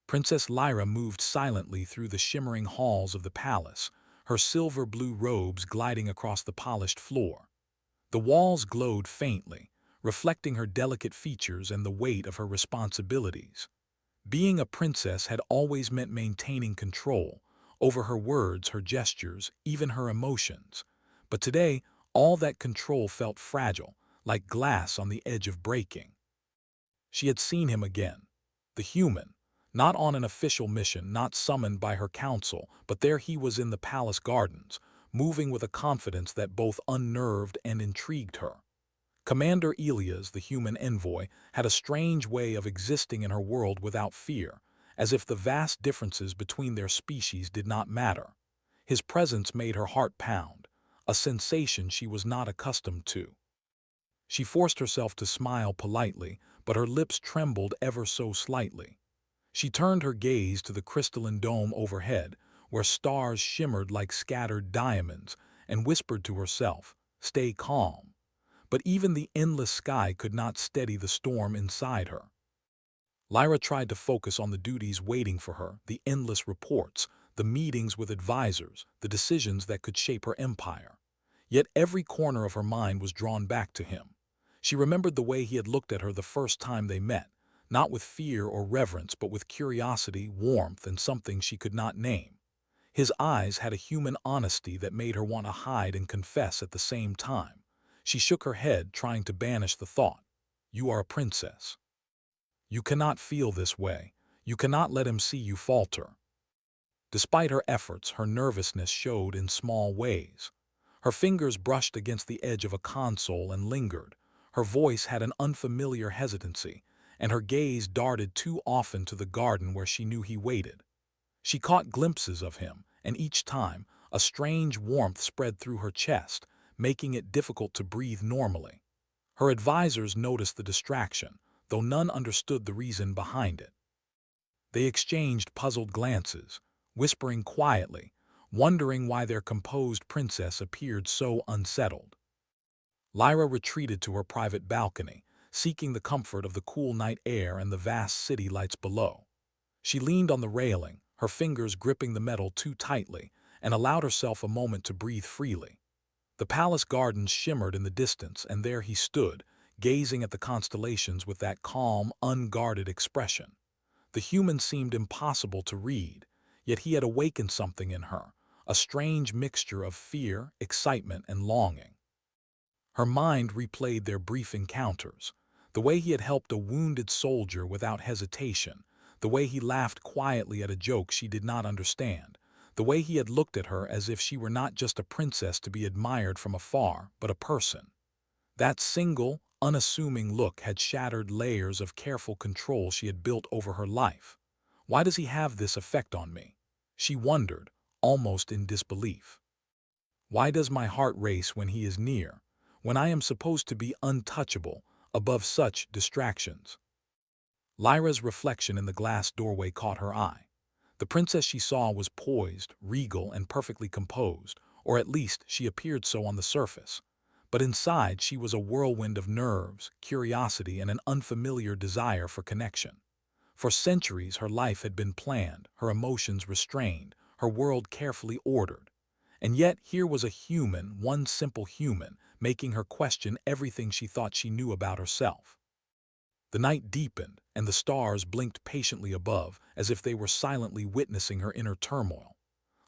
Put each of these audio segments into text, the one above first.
Princess Lyra moved silently through the shimmering halls of the palace, her silver-blue robes gliding across the polished floor. The walls glowed faintly, reflecting her delicate features and the weight of her responsibilities. Being a princess had always meant maintaining control over her words, her gestures, even her emotions. But today, all that control felt fragile, like glass on the edge of breaking. She had seen him again, the human, not on an official mission, not summoned by her council, but there he was in the palace gardens, moving with a confidence that both unnerved and intrigued her. Commander Elias, the human envoy, had a strange way of existing in her world without fear, as if the vast differences between their species did not matter. His presence made her heart pound, a sensation she was not accustomed to. She forced herself to smile politely, but her lips trembled ever so slightly. She turned her gaze to the crystalline dome overhead, where stars shimmered like scattered diamonds, and whispered to herself, "Stay calm." But even the endless sky could not steady the storm inside her. Lyra tried to focus on the duties waiting for her, the endless reports, the meetings with advisors, the decisions that could shape her empire. Yet every corner of her mind was drawn back to him. She remembered the way he had looked at her the first time they met, not with fear or reverence, but with curiosity, warmth, and something she could not name. His eyes had a human honesty that made her want to hide and confess at the same time. She shook her head, trying to banish the thought. "You are a princess. You cannot feel this way. You cannot let him see you falter." Despite her efforts, her nervousness showed in small ways. Her fingers brushed against the edge of a console and lingered. Her voice had an unfamiliar hesitancy, and her gaze darted too often to the garden where she knew he waited. She caught glimpses of him, and each time, a strange warmth spread through her chest, making it difficult to breathe normally. Her advisors noticed the distraction, though none understood the reason behind it. They exchanged puzzled glances, whispering quietly, wondering why their composed princess appeared so unsettled. Lyra retreated to her private balcony, seeking the comfort of the cool night air and the vast city lights below. She leaned on the railing, her fingers gripping the metal too tightly, and allowed herself a moment to breathe freely. The palace gardens shimmered in the distance, and there he stood, gazing at the constellations with that calm, unguarded expression. The human seemed impossible to read, yet he had awakened something in her, a strange mixture of fear, excitement, and longing. Her mind replayed their brief encounters, the way he had helped a wounded soldier without hesitation, the way he laughed quietly at a joke she did not understand, the way he had looked at her as if she were not just a princess to be admired from afar, but a person. That single, unassuming look had shattered layers of careful control she had built over her life. Why does he have this effect on me? She wondered, almost in disbelief. Why does my heart race when he is near, when I am supposed to be untouchable, above such distractions? Lyra's reflection in the glass doorway caught her eye. The princess she saw was poised, regal, and perfectly composed, or at least she appeared so on the surface. But inside she was a whirlwind of nerves, curiosity, and an unfamiliar desire for connection. For centuries her life had been planned, her emotions restrained, her world carefully ordered. And yet here was a human, one simple human, making her question everything she thought she knew about herself. The night deepened, and the stars blinked patiently above, as if they were silently witnessing her inner turmoil.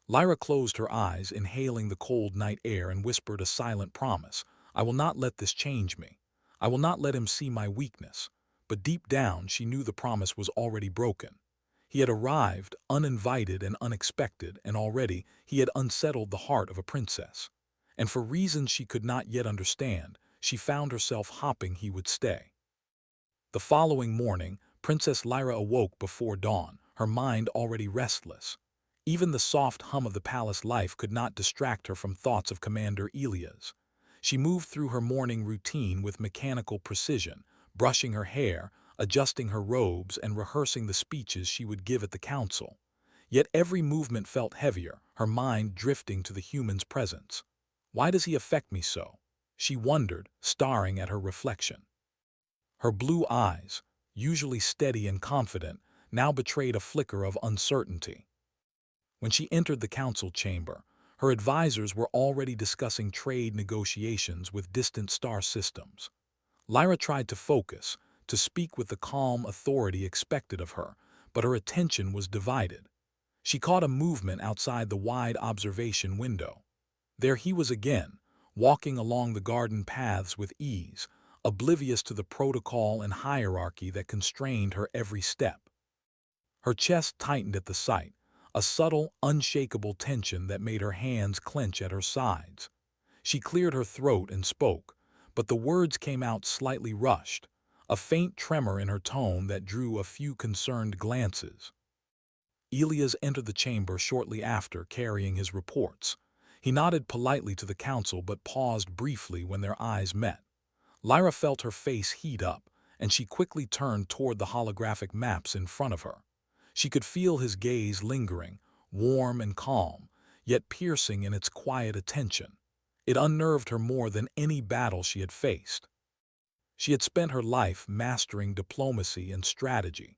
Lyra closed her eyes, inhaling the cold night air, and whispered a silent promise. "I will not let this change me. I will not let him see my weakness." But deep down she knew the promise was already broken. He had arrived, uninvited and unexpected, and already he had unsettled the heart of a princess. And for reasons she could not yet understand, she found herself hoping he would stay. The following morning, Princess Lyra awoke before dawn, her mind already restless. Even the soft hum of the palace life could not distract her from thoughts of Commander Elias. She moved through her morning routine with mechanical precision, brushing her hair, adjusting her robes, and rehearsing the speeches she would give at the council. Yet every movement felt heavier, her mind drifting to the human's presence. Why does he affect me so? She wondered, staring at her reflection. Her blue eyes, usually steady and confident, now betrayed a flicker of uncertainty. When she entered the council chamber, her advisors were already discussing trade negotiations with distant star systems. Lyra tried to focus, to speak with the calm authority expected of her, but her attention was divided. She caught a movement outside the wide observation window. There he was again, walking along the garden paths with ease, oblivious to the protocol and hierarchy that constrained her every step. Her chest tightened at the sight, a subtle, unshakable tension that made her hands clench at her sides. She cleared her throat and spoke, but the words came out slightly rushed, a faint tremor in her tone that drew a few concerned glances. Elias entered the chamber shortly after, carrying his reports. He nodded politely to the council but paused briefly when their eyes met. Lyra felt her face heat up, and she quickly turned toward the holographic maps in front of her. She could feel his gaze lingering, warm and calm, yet piercing in its quiet attention. It unnerved her more than any battle she had faced. She had spent her life mastering diplomacy and strategy,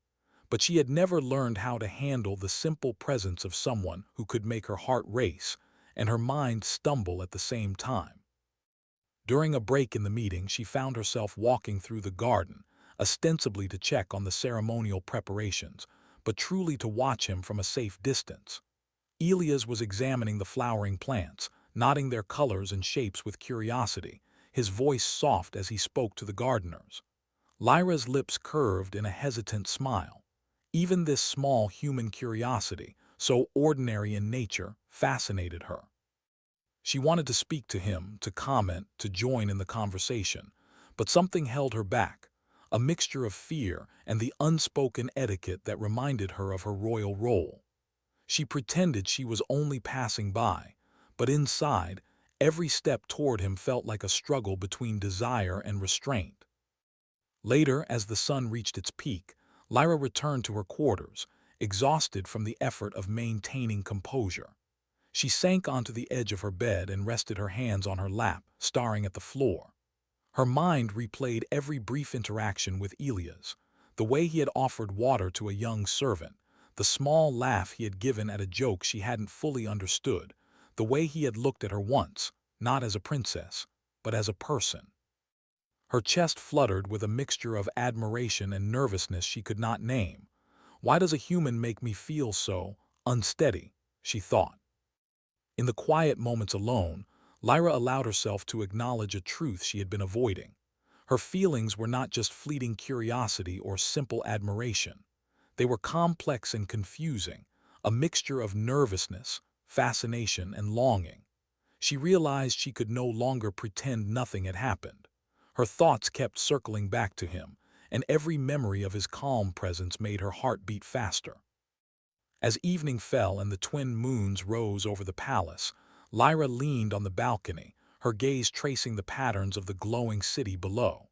but she had never learned how to handle the simple presence of someone who could make her heart race and her mind stumble at the same time. During a break in the meeting, she found herself walking through the garden, ostensibly to check on the ceremonial preparations, but truly to watch him from a safe distance. Elias was examining the flowering plants, noting their colors and shapes with curiosity, his voice soft as he spoke to the gardeners. Lyra's lips curved in a hesitant smile. Even this small human curiosity, so ordinary in nature, fascinated her. She wanted to speak to him, to comment, to join in the conversation, but something held her back, a mixture of fear and the unspoken etiquette that reminded her of her royal role. She pretended she was only passing by, but inside, every step toward him felt like a struggle between desire and restraint. Later, as the sun reached its peak, Lyra returned to her quarters, exhausted from the effort of maintaining composure. She sank onto the edge of her bed and rested her hands on her lap, staring at the floor. Her mind replayed every brief interaction with Elias, the way he had offered water to a young servant, the small laugh he had given at a joke she hadn't fully understood, the way he had looked at her once, not as a princess, but as a person. Her chest fluttered with a mixture of admiration and nervousness she could not name. Why does a human make me feel so unsteady? She thought. In the quiet moments alone, Lyra allowed herself to acknowledge a truth she had been avoiding. Her feelings were not just fleeting curiosity or simple admiration. They were complex and confusing, a mixture of nervousness, fascination, and longing. She realized she could no longer pretend nothing had happened. Her thoughts kept circling back to him, and every memory of his calm presence made her heart beat faster. As evening fell and the twin moons rose over the palace, Lyra leaned on the balcony, her gaze tracing the patterns of the glowing city below.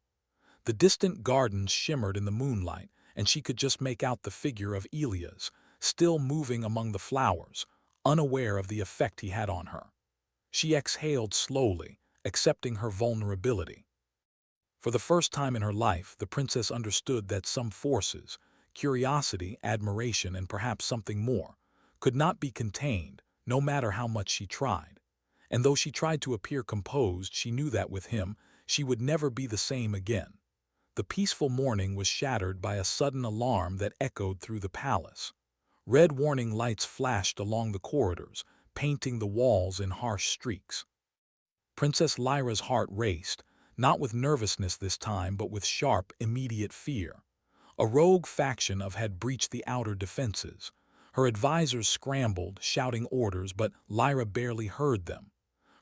The distant gardens shimmered in the moonlight, and she could just make out the figure of Elias, still moving among the flowers, unaware of the effect he had on her. She exhaled slowly, accepting her vulnerability. For the first time in her life, the princess understood that some forces, curiosity, admiration, and perhaps something more, could not be contained, no matter how much she tried. And though she tried to appear composed, she knew that with him, she would never be the same again. The peaceful morning was shattered by a sudden alarm that echoed through the palace. Red warning lights flashed along the corridors, painting the walls in harsh streaks. Princess Lyra's heart raced, not with nervousness this time, but with sharp, immediate fear. A rogue faction had breached the outer defenses. Her advisors scrambled, shouting orders, but Lyra barely heard them.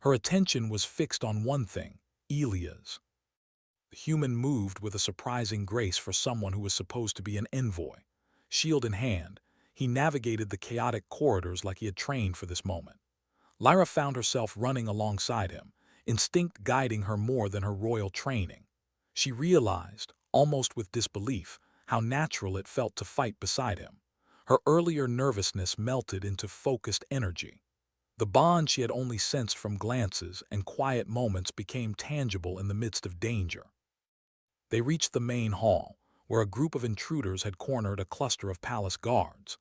Her attention was fixed on one thing: Elias. The human moved with a surprising grace for someone who was supposed to be an envoy. Shield in hand, he navigated the chaotic corridors like he had trained for this moment. Lyra found herself running alongside him, instinct guiding her more than her royal training. She realized, almost with disbelief, how natural it felt to fight beside him. Her earlier nervousness melted into focused energy. The bond she had only sensed from glances and quiet moments became tangible in the midst of danger. They reached the main hall, where a group of intruders had cornered a cluster of palace guards.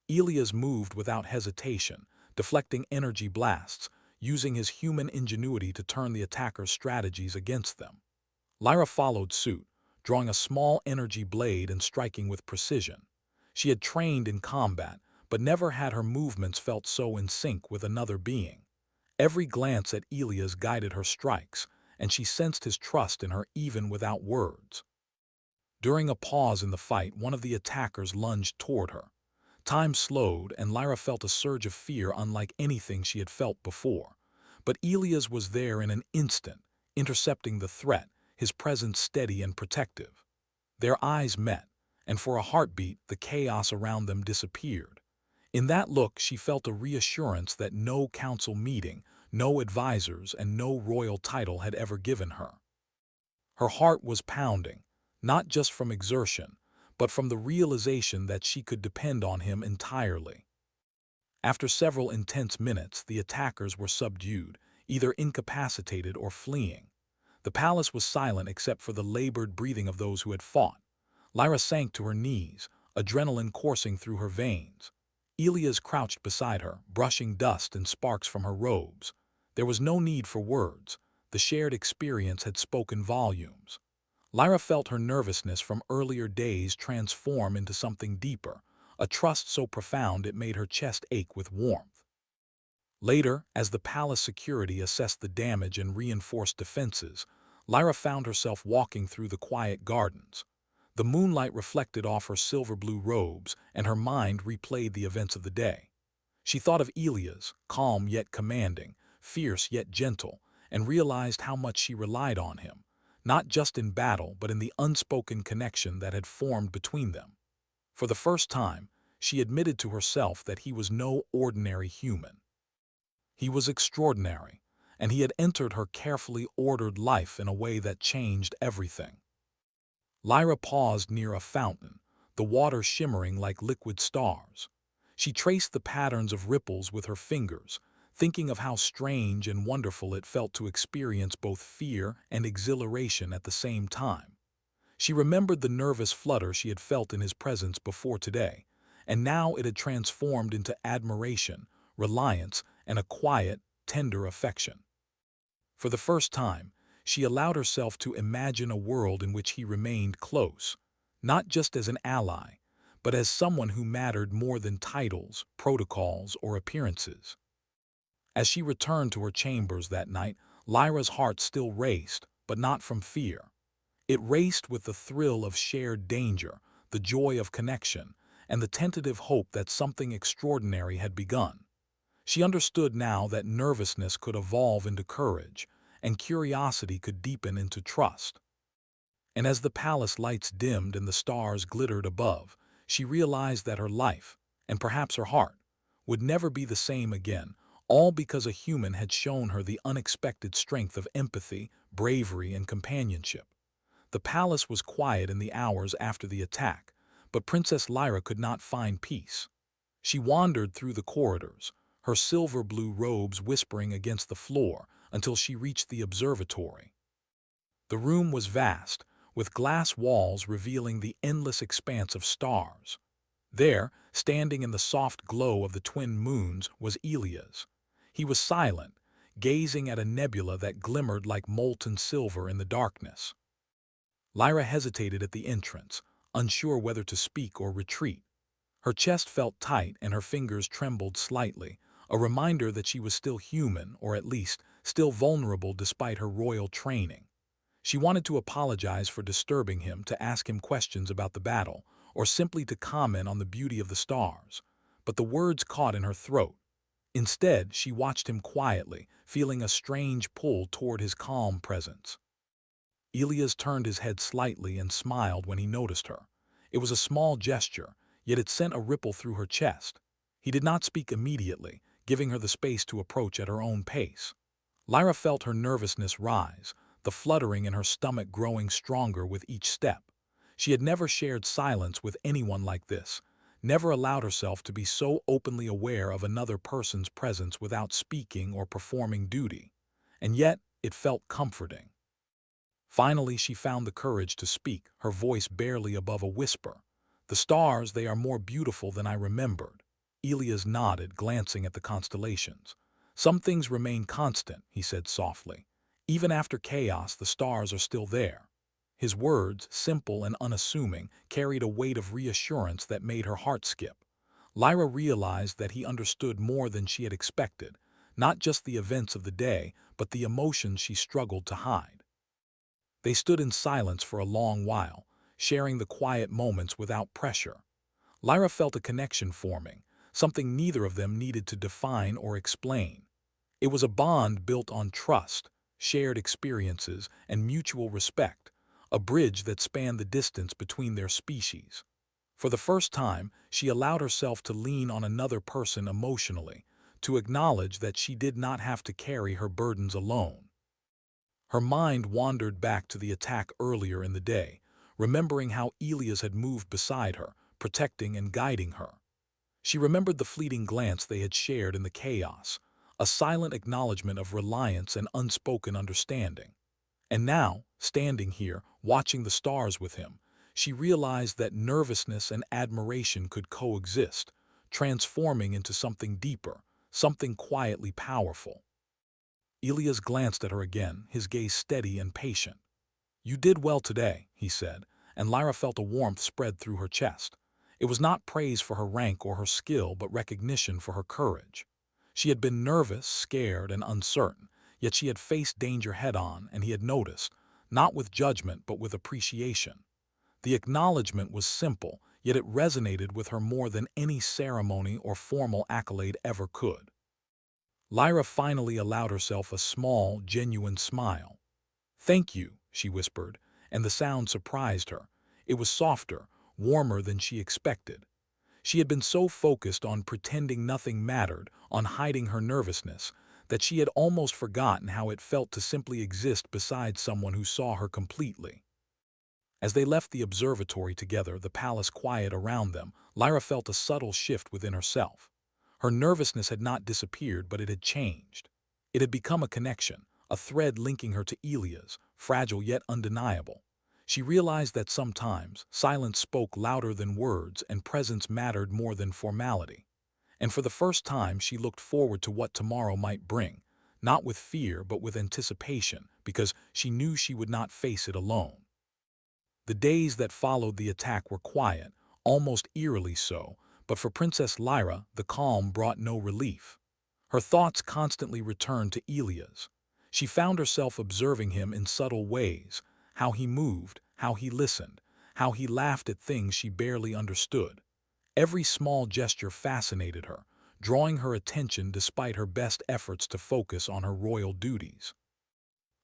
Elias moved without hesitation, deflecting energy blasts, using his human ingenuity to turn the attackers' strategies against them. Lyra followed suit, drawing a small energy blade and striking with precision. She had trained in combat, but never had her movements felt so in sync with another being. Every glance at Elias guided her strikes, and she sensed his trust in her even without words. During a pause in the fight, one of the attackers lunged toward her. Time slowed, and Lyra felt a surge of fear unlike anything she had felt before. But Elias was there in an instant, intercepting the threat, his presence steady and protective. Their eyes met, and for a heartbeat the chaos around them disappeared. In that look she felt a reassurance that no council meeting, no advisors, and no royal title had ever given her. Her heart was pounding, not just from exertion, but from the realization that she could depend on him entirely. After several intense minutes, the attackers were subdued, either incapacitated or fleeing. The palace was silent except for the labored breathing of those who had fought. Lyra sank to her knees, adrenaline coursing through her veins. Elias crouched beside her, brushing dust and sparks from her robes. There was no need for words. The shared experience had spoken volumes. Lyra felt her nervousness from earlier days transform into something deeper, a trust so profound it made her chest ache with warmth. Later, as the palace security assessed the damage and reinforced defenses, Lyra found herself walking through the quiet gardens. The moonlight reflected off her silver-blue robes, and her mind replayed the events of the day. She thought of Elias, calm yet commanding, fierce yet gentle, and realized how much she relied on him, not just in battle but in the unspoken connection that had formed between them. For the first time, she admitted to herself that he was no ordinary human. He was extraordinary, and he had entered her carefully ordered life in a way that changed everything. Lyra paused near a fountain, the water shimmering like liquid stars. She traced the patterns of ripples with her fingers, thinking of how strange and wonderful it felt to experience both fear and exhilaration at the same time. She remembered the nervous flutter she had felt in his presence before today, and now it had transformed into admiration, reliance, and a quiet, tender affection. For the first time, she allowed herself to imagine a world in which he remained close, not just as an ally, but as someone who mattered more than titles, protocols, or appearances. As she returned to her chambers that night, Lyra's heart still raced, but not from fear. It raced with the thrill of shared danger, the joy of connection, and the tentative hope that something extraordinary had begun. She understood now that nervousness could evolve into courage, and curiosity could deepen into trust. And as the palace lights dimmed and the stars glittered above, she realized that her life, and perhaps her heart, would never be the same again, all because a human had shown her the unexpected strength of empathy, bravery, and companionship. The palace was quiet in the hours after the attack, but Princess Lyra could not find peace. She wandered through the corridors, her silver-blue robes whispering against the floor, until she reached the observatory. The room was vast, with glass walls revealing the endless expanse of stars. There, standing in the soft glow of the twin moons, was Elias. He was silent, gazing at a nebula that glimmered like molten silver in the darkness. Lyra hesitated at the entrance, unsure whether to speak or retreat. Her chest felt tight and her fingers trembled slightly, a reminder that she was still human, or at least still vulnerable despite her royal training. She wanted to apologize for disturbing him, to ask him questions about the battle, or simply to comment on the beauty of the stars, but the words caught in her throat. Instead, she watched him quietly, feeling a strange pull toward his calm presence. Elias turned his head slightly and smiled when he noticed her. It was a small gesture, yet it sent a ripple through her chest. He did not speak immediately, giving her the space to approach at her own pace. Lyra felt her nervousness rise, the fluttering in her stomach growing stronger with each step. She had never shared silence with anyone like this, never allowed herself to be so openly aware of another person's presence without speaking or performing duty. And yet, it felt comforting. Finally, she found the courage to speak, her voice barely above a whisper. "The stars, they are more beautiful than I remembered." Elias nodded, glancing at the constellations. "Some things remain constant," he said softly. "Even after chaos, the stars are still there." His words, simple and unassuming, carried a weight of reassurance that made her heart skip. Lyra realized that he understood more than she had expected, not just the events of the day, but the emotions she struggled to hide. They stood in silence for a long while, sharing the quiet moments without pressure. Lyra felt a connection forming, something neither of them needed to define or explain. It was a bond built on trust, shared experiences, and mutual respect, a bridge that spanned the distance between their species. For the first time, she allowed herself to lean on another person emotionally, to acknowledge that she did not have to carry her burdens alone. Her mind wandered back to the attack earlier in the day, remembering how Elias had moved beside her, protecting and guiding her. She remembered the fleeting glance they had shared in the chaos, a silent acknowledgement of reliance and unspoken understanding. And now, standing here, watching the stars with him, she realized that nervousness and admiration could coexist, transforming into something deeper, something quietly powerful. Elias glanced at her again, his gaze steady and patient. "You did well today," he said, and Lyra felt a warmth spread through her chest. It was not praise for her rank or her skill, but recognition for her courage. She had been nervous, scared, and uncertain, yet she had faced danger head-on, and he had noticed, not with judgment but with appreciation. The acknowledgement was simple, yet it resonated with her more than any ceremony or formal accolade ever could. Lyra finally allowed herself a small, genuine smile. "Thank you," she whispered, and the sound surprised her. It was softer, warmer than she expected. She had been so focused on pretending nothing mattered, on hiding her nervousness, that she had almost forgotten how it felt to simply exist beside someone who saw her completely. As they left the observatory together, the palace quiet around them, Lyra felt a subtle shift within herself. Her nervousness had not disappeared, but it had changed. It had become a connection, a thread linking her to Elias, fragile yet undeniable. She realized that sometimes silence spoke louder than words and presence mattered more than formality. And for the first time she looked forward to what tomorrow might bring, not with fear but with anticipation, because she knew she would not face it alone. The days that followed the attack were quiet, almost eerily so, but for Princess Lyra the calm brought no relief. Her thoughts constantly returned to Elias. She found herself observing him in subtle ways, how he moved, how he listened, how he laughed at things she barely understood. Every small gesture fascinated her, drawing her attention despite her best efforts to focus on her royal duties.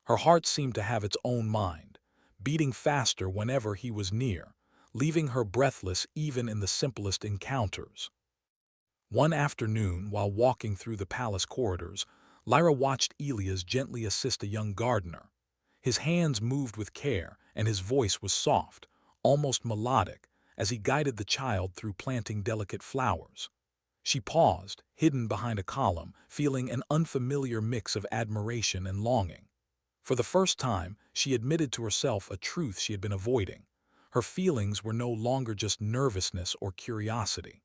Her heart seemed to have its own mind, beating faster whenever he was near, leaving her breathless even in the simplest encounters. One afternoon, while walking through the palace corridors, Lyra watched Elias gently assist a young gardener. His hands moved with care, and his voice was soft, almost melodic, as he guided the child through planting delicate flowers. She paused, hidden behind a column, feeling an unfamiliar mix of admiration and longing. For the first time, she admitted to herself a truth she had been avoiding. Her feelings were no longer just nervousness or curiosity.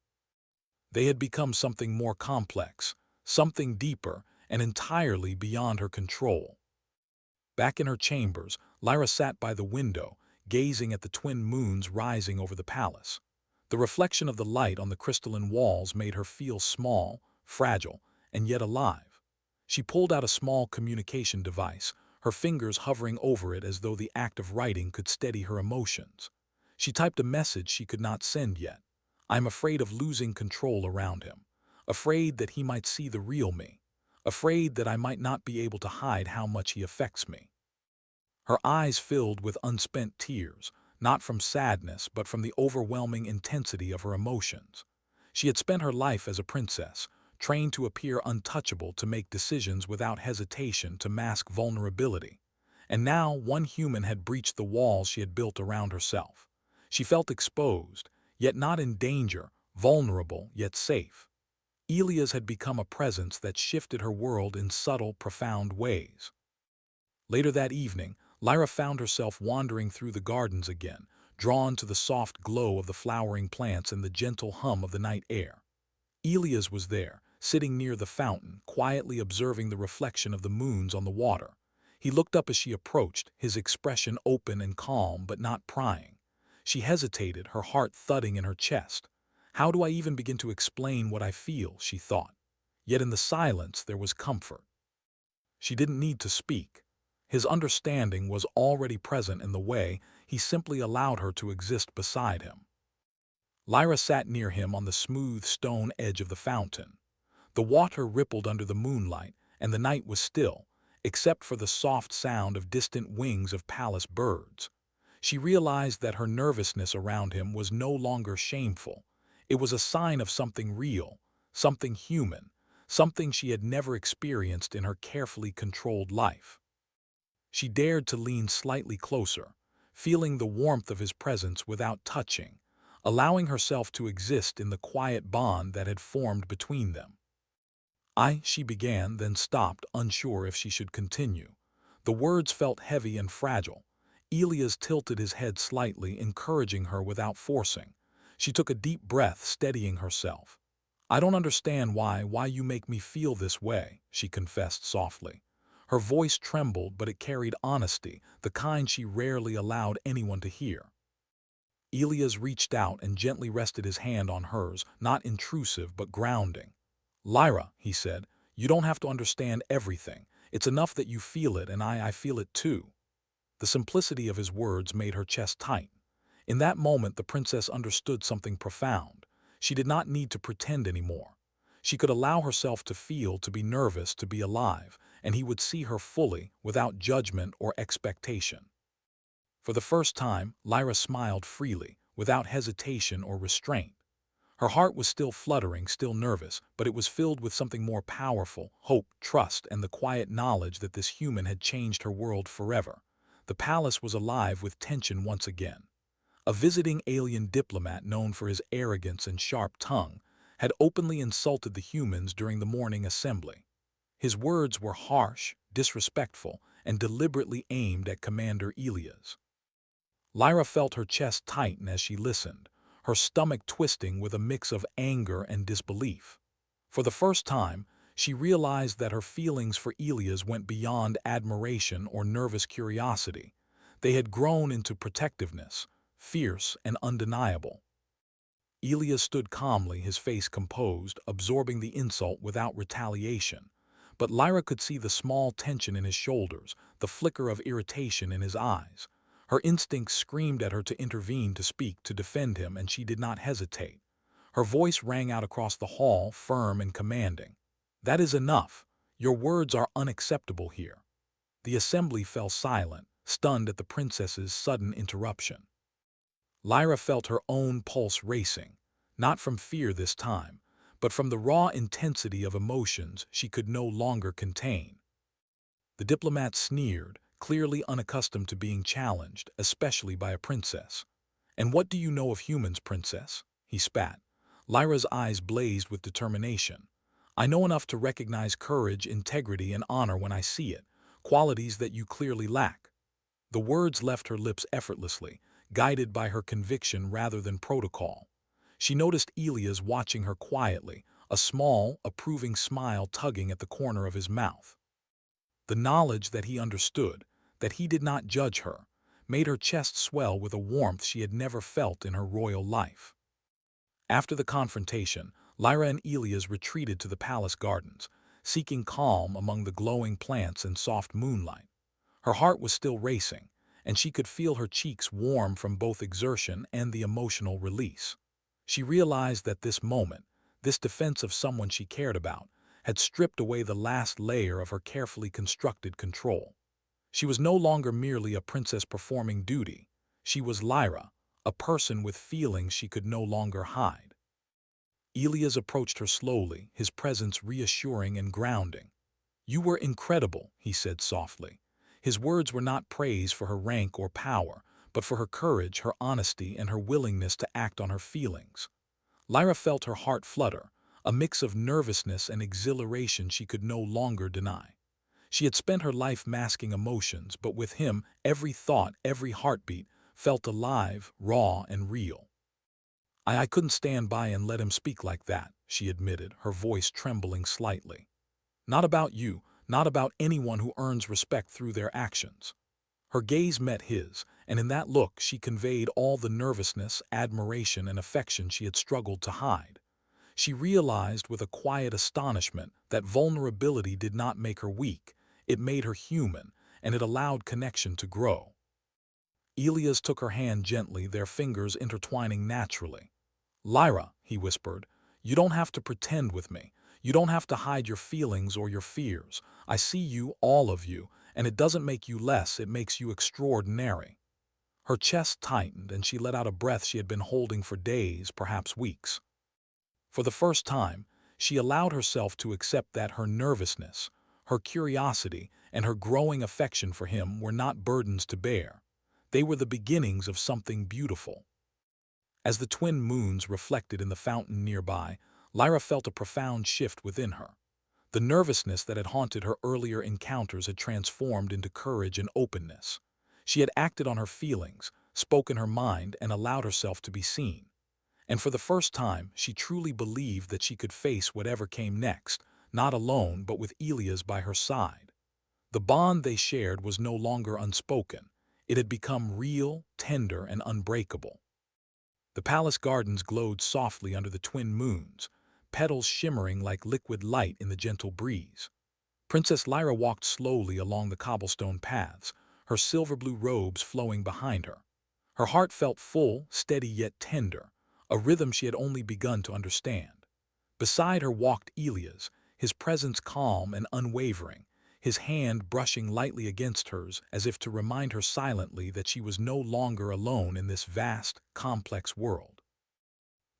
They had become something more complex, something deeper, and entirely beyond her control. Back in her chambers, Lyra sat by the window, gazing at the twin moons rising over the palace. The reflection of the light on the crystalline walls made her feel small, fragile, and yet alive. She pulled out a small communication device, her fingers hovering over it as though the act of writing could steady her emotions. She typed a message she could not send yet. "I'm afraid of losing control around him. Afraid that he might see the real me. Afraid that I might not be able to hide how much he affects me." Her eyes filled with unspent tears, not from sadness but from the overwhelming intensity of her emotions. She had spent her life as a princess, trained to appear untouchable, to make decisions without hesitation, to mask vulnerability. And now one human had breached the walls she had built around herself. She felt exposed, yet not in danger, vulnerable, yet safe. Elias had become a presence that shifted her world in subtle, profound ways. Later that evening, Lyra found herself wandering through the gardens again, drawn to the soft glow of the flowering plants and the gentle hum of the night air. Elias was there, sitting near the fountain, quietly observing the reflection of the moons on the water. He looked up as she approached, his expression open and calm but not prying. She hesitated, her heart thudding in her chest. How do I even begin to explain what I feel, she thought. Yet in the silence there was comfort. She didn't need to speak. His understanding was already present in the way he simply allowed her to exist beside him. Lyra sat near him on the smooth stone edge of the fountain. The water rippled under the moonlight, and the night was still, except for the soft sound of distant wings of palace birds. She realized that her nervousness around him was no longer shameful. It was a sign of something real, something human, something she had never experienced in her carefully controlled life. She dared to lean slightly closer, feeling the warmth of his presence without touching, allowing herself to exist in the quiet bond that had formed between them. She began, then stopped, unsure if she should continue. The words felt heavy and fragile. Elias tilted his head slightly, encouraging her without forcing. She took a deep breath, steadying herself. I don't understand why you make me feel this way, she confessed softly. Her voice trembled, but it carried honesty, the kind she rarely allowed anyone to hear. Elias reached out and gently rested his hand on hers, not intrusive but grounding. Lyra, he said, you don't have to understand everything. It's enough that you feel it, and I feel it too. The simplicity of his words made her chest tight. In that moment, the princess understood something profound. She did not need to pretend anymore. She could allow herself to feel, to be nervous, to be alive, and he would see her fully, without judgment or expectation. For the first time, Lyra smiled freely, without hesitation or restraint. Her heart was still fluttering, still nervous, but it was filled with something more powerful: hope, trust, and the quiet knowledge that this human had changed her world forever. The palace was alive with tension once again. A visiting alien diplomat known for his arrogance and sharp tongue had openly insulted the humans during the morning assembly. His words were harsh, disrespectful, and deliberately aimed at Commander Elias. Lyra felt her chest tighten as she listened, her stomach twisting with a mix of anger and disbelief. For the first time, she realized that her feelings for Elias went beyond admiration or nervous curiosity. They had grown into protectiveness, fierce and undeniable. Elias stood calmly, his face composed, absorbing the insult without retaliation. But Lyra could see the small tension in his shoulders, the flicker of irritation in his eyes. Her instincts screamed at her to intervene, to speak, to defend him, and she did not hesitate. Her voice rang out across the hall, firm and commanding. That is enough. Your words are unacceptable here. The assembly fell silent, stunned at the princess's sudden interruption. Lyra felt her own pulse racing, not from fear this time, but from the raw intensity of emotions she could no longer contain. The diplomat sneered, clearly unaccustomed to being challenged, especially by a princess. "And what do you know of humans, princess?" he spat. Lyra's eyes blazed with determination. "I know enough to recognize courage, integrity, and honor when I see it, qualities that you clearly lack." The words left her lips effortlessly, guided by her conviction rather than protocol. She noticed Elias watching her quietly, a small, approving smile tugging at the corner of his mouth. The knowledge that he understood, that he did not judge her, made her chest swell with a warmth she had never felt in her royal life. After the confrontation, Lyra and Elias retreated to the palace gardens, seeking calm among the glowing plants and soft moonlight. Her heart was still racing, and she could feel her cheeks warm from both exertion and the emotional release. She realized that this moment, this defense of someone she cared about, had stripped away the last layer of her carefully constructed control. She was no longer merely a princess performing duty. She was Lyra, a person with feelings she could no longer hide. Elias approached her slowly, his presence reassuring and grounding. "You were incredible," he said softly. His words were not praise for her rank or power, but for her courage, her honesty, and her willingness to act on her feelings. Lyra felt her heart flutter, a mix of nervousness and exhilaration she could no longer deny. She had spent her life masking emotions, but with him, every thought, every heartbeat felt alive, raw, and real. I couldn't stand by and let him speak like that, she admitted, her voice trembling slightly. Not about you, not about anyone who earns respect through their actions. Her gaze met his, and in that look she conveyed all the nervousness, admiration, and affection she had struggled to hide. She realized with a quiet astonishment that vulnerability did not make her weak, it made her human, and it allowed connection to grow. Elias took her hand gently, their fingers intertwining naturally. "Lyra," he whispered, "you don't have to pretend with me. You don't have to hide your feelings or your fears. I see you, all of you, and it doesn't make you less, it makes you extraordinary." Her chest tightened, and she let out a breath she had been holding for days, perhaps weeks. For the first time, she allowed herself to accept that her nervousness, her curiosity, and her growing affection for him were not burdens to bear. They were the beginnings of something beautiful. As the twin moons reflected in the fountain nearby, Lyra felt a profound shift within her. The nervousness that had haunted her earlier encounters had transformed into courage and openness. She had acted on her feelings, spoken her mind, and allowed herself to be seen. And for the first time, she truly believed that she could face whatever came next, not alone but with Elias by her side. The bond they shared was no longer unspoken. It had become real, tender, and unbreakable. The palace gardens glowed softly under the twin moons, petals shimmering like liquid light in the gentle breeze. Princess Lyra walked slowly along the cobblestone paths, her silver-blue robes flowing behind her. Her heart felt full, steady yet tender, a rhythm she had only begun to understand. Beside her walked Elias, his presence calm and unwavering, his hand brushing lightly against hers as if to remind her silently that she was no longer alone in this vast, complex world.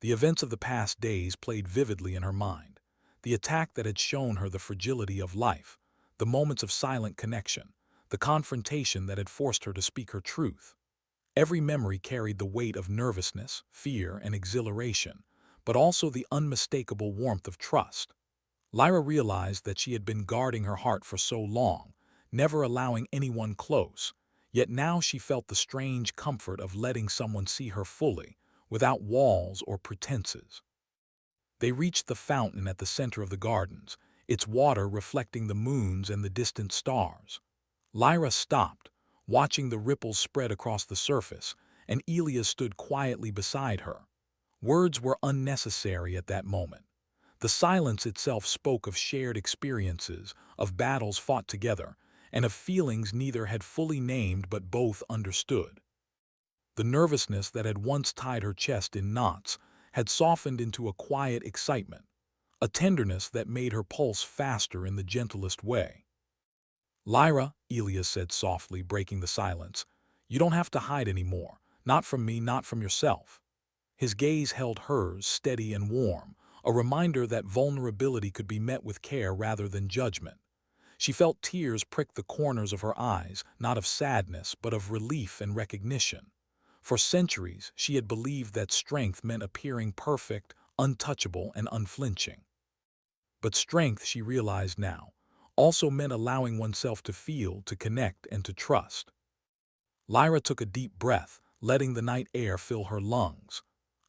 The events of the past days played vividly in her mind. The attack that had shown her the fragility of life, the moments of silent connection, the confrontation that had forced her to speak her truth. Every memory carried the weight of nervousness, fear, and exhilaration, but also the unmistakable warmth of trust. Lyra realized that she had been guarding her heart for so long, never allowing anyone close, yet now she felt the strange comfort of letting someone see her fully, without walls or pretenses. They reached the fountain at the center of the gardens, its water reflecting the moons and the distant stars. Lyra stopped, watching the ripples spread across the surface, and Elias stood quietly beside her. Words were unnecessary at that moment. The silence itself spoke of shared experiences, of battles fought together, and of feelings neither had fully named but both understood. The nervousness that had once tied her chest in knots had softened into a quiet excitement, a tenderness that made her pulse faster in the gentlest way. "Lyra," Elias said softly, breaking the silence, "you don't have to hide anymore, not from me, not from yourself." His gaze held hers, steady and warm, a reminder that vulnerability could be met with care rather than judgment. She felt tears prick the corners of her eyes, not of sadness, but of relief and recognition. For centuries, she had believed that strength meant appearing perfect, untouchable, and unflinching. But strength, she realized now, also meant allowing oneself to feel, to connect, and to trust. Lyra took a deep breath, letting the night air fill her lungs.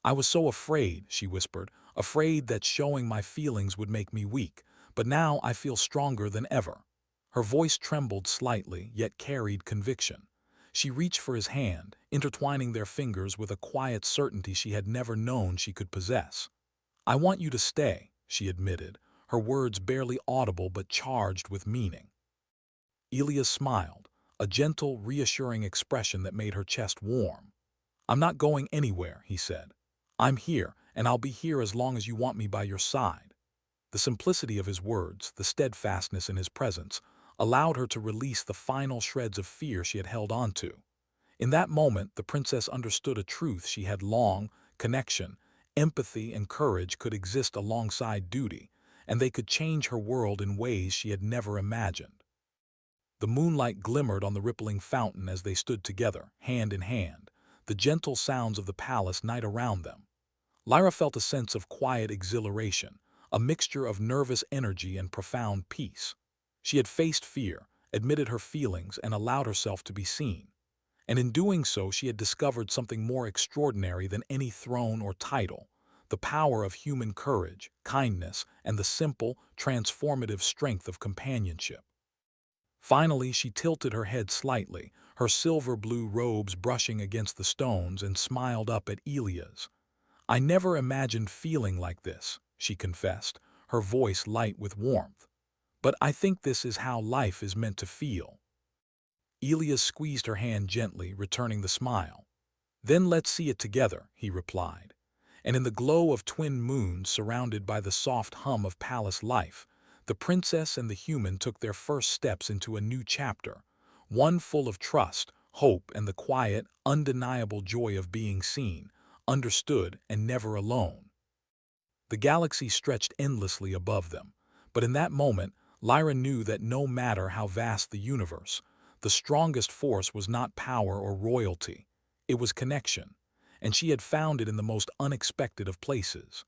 "I was so afraid," she whispered, "afraid that showing my feelings would make me weak, but now I feel stronger than ever." Her voice trembled slightly, yet carried conviction. She reached for his hand, intertwining their fingers with a quiet certainty she had never known she could possess. "I want you to stay," she admitted, her words barely audible but charged with meaning. Elias smiled, a gentle, reassuring expression that made her chest warm. "I'm not going anywhere," he said. "I'm here, and I'll be here as long as you want me by your side." The simplicity of his words, the steadfastness in his presence, allowed her to release the final shreds of fear she had held onto. In that moment, the princess understood a truth she had long: connection, empathy, and courage could exist alongside duty, and they could change her world in ways she had never imagined. The moonlight glimmered on the rippling fountain as they stood together, hand in hand, the gentle sounds of the palace night around them. Lyra felt a sense of quiet exhilaration, a mixture of nervous energy and profound peace. She had faced fear, admitted her feelings, and allowed herself to be seen. And in doing so, she had discovered something more extraordinary than any throne or title: the power of human courage, kindness, and the simple, transformative strength of companionship. Finally, she tilted her head slightly, her silver-blue robes brushing against the stones, and smiled up at Elias. "I never imagined feeling like this," she confessed, her voice light with warmth. "But I think this is how life is meant to feel." Elias squeezed her hand gently, returning the smile. "Then let's see it together," he replied. And in the glow of twin moons, surrounded by the soft hum of palace life, the princess and the human took their first steps into a new chapter, one full of trust, hope, and the quiet, undeniable joy of being seen, understood, and never alone. The galaxy stretched endlessly above them, but in that moment, Lyra knew that no matter how vast the universe, the strongest force was not power or royalty. It was connection, and she had found it in the most unexpected of places.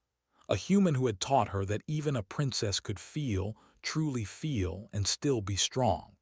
A human who had taught her that even a princess could feel, truly feel, and still be strong.